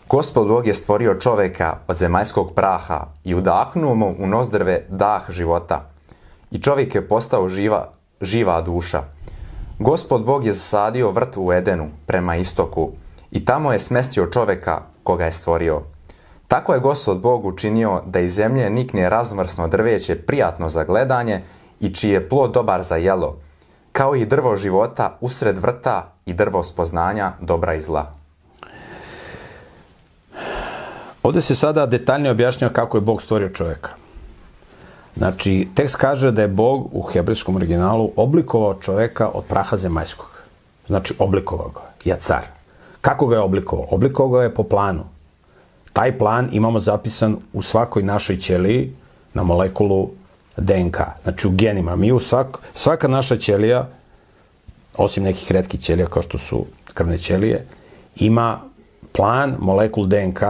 Gospod Bog je stvorio čoveka od zemaljskog praha i udahnuo mu u nozdrve dah života. I čovjek je postao živa duša. Gospod Bog je zasadio vrt u Edenu prema istoku i tamo je smestio čoveka koga je stvorio. Tako je Gospod Bog učinio da iz zemlje nikne raznovrsno drveće prijatno za gledanje i čiji je plod dobar za jelo, kao i drvo života usred vrta i drvo spoznanja dobra i zla. Ovdje se sada detaljnije objašnjava kako je Bog stvorio čovjeka. Znači, tekst kaže da je Bog u hebrejskom originalu oblikovao čovjeka od praha zemaljskog. Znači, oblikovao ga je car. Kako ga je oblikovao? Oblikovao ga je po planu. Taj plan imamo zapisan u svakoj našoj ćeliji na molekulu DNK, znači u genima. Mi svaka naša ćelija, osim nekih retkih ćelija kao što su krvne ćelije, ima plan, molekul DNK,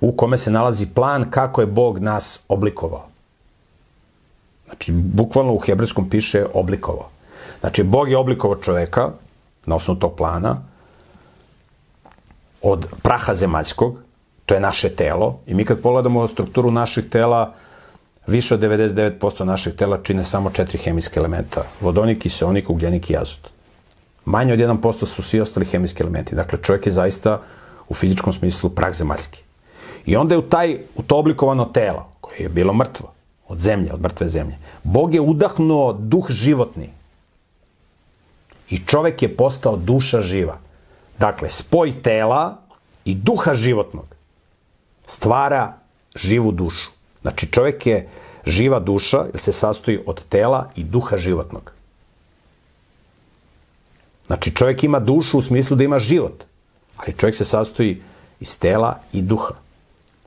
u kome se nalazi plan kako je Bog nas oblikovao. Znači, bukvalno u hebrejskom piše oblikovao. Znači, Bog je oblikovao čoveka na osnovu tog plana od praha zemaljskog, to je naše telo, i mi kad pogledamo strukturu naših tela, više od 99% naših tela čine samo 4 hemijske elementa. Vodonik, kiseonik, ugljenik i azot. Manje od 1% su svi ostali hemijski elementi. Dakle, čovjek je zaista u fizičkom smislu prah zemaljski. I onda je u to oblikovano telo, koje je bilo mrtvo, od zemlje, od mrtve zemlje, Bog je udahnuo duh životni. I čovjek je postao duša živa. Dakle, spoj tela i duha životnog stvara živu dušu. Znači, čovjek je živa duša, jer se sastoji od tela i duha životnog. Znači, čovjek ima dušu u smislu da ima život, ali čovjek se sastoji iz tela i duha.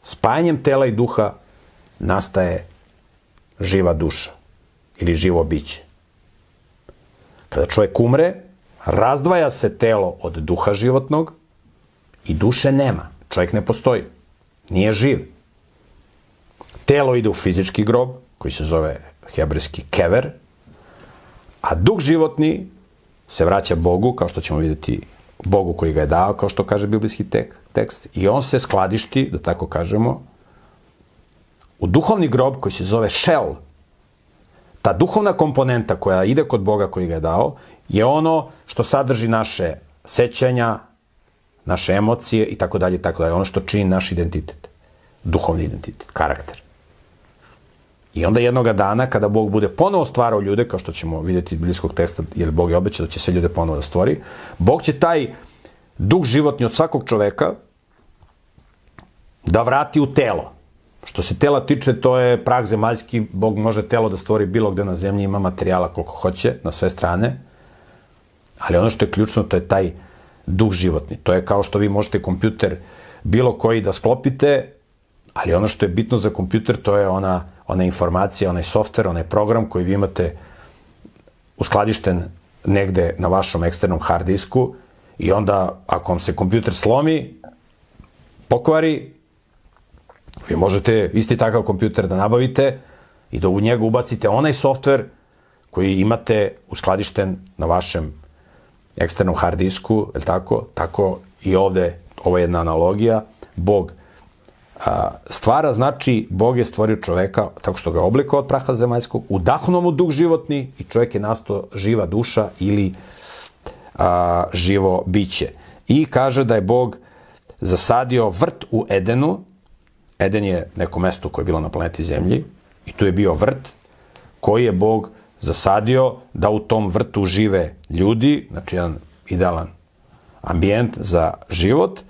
Spajanjem tela i duha nastaje živa duša ili živo biće. Kada čovjek umre, razdvaja se telo od duha životnog i duše nema. Čovjek ne postoji. Nije živ. Telo ide u fizički grob, koji se zove hebrejski kever, a duh životni se vraća Bogu, kao što ćemo vidjeti, Bogu koji ga je dao, kao što kaže biblijski tekst, i on se skladišti, da tako kažemo, u duhovni grob koji se zove šel. Ta duhovna komponenta koja ide kod Boga koji ga je dao je ono što sadrži naše sećanja, naše emocije i tako dalje, ono što čini naš identitet, duhovni identitet, karakter. I onda jednoga dana, kada Bog bude ponovo stvarao ljude, kao što ćemo vidjeti iz biblijskog teksta, jer Bog je obećao da će sve ljude ponovo da stvori, Bog će taj duh životni od svakog čoveka da vrati u telo. Što se tela tiče, to je prah zemaljski, Bog može telo da stvori bilo gde na zemlji, ima materijala koliko hoće, na sve strane, ali ono što je ključno, to je taj duh životni. To je kao što vi možete kompjuter bilo koji da sklopite, ali ono što je bitno za kompjuter, to je ona informacija, onaj softver, onaj program koji vi imate uskladišten negde na vašom eksternom hard disku, i onda ako vam se kompjuter slomi, pokvari, vi možete isti takav kompjuter da nabavite i da u njega ubacite onaj softver koji imate uskladišten na vašem eksternom hard disku, je li tako? Tako i ovde, ovo je jedna analogija, Bog stvara, znači Bog je stvorio čoveka tako što ga oblikovao od praha zemaljskog, udahnuo mu duh životni i čovjek je nastao živa duša ili živo biće. I kaže da je Bog zasadio vrt u Edenu. Eden je neko mesto koje je bilo na planeti Zemlji i tu je bio vrt koji je Bog zasadio da u tom vrtu žive ljudi, znači jedan idealan ambijent za život,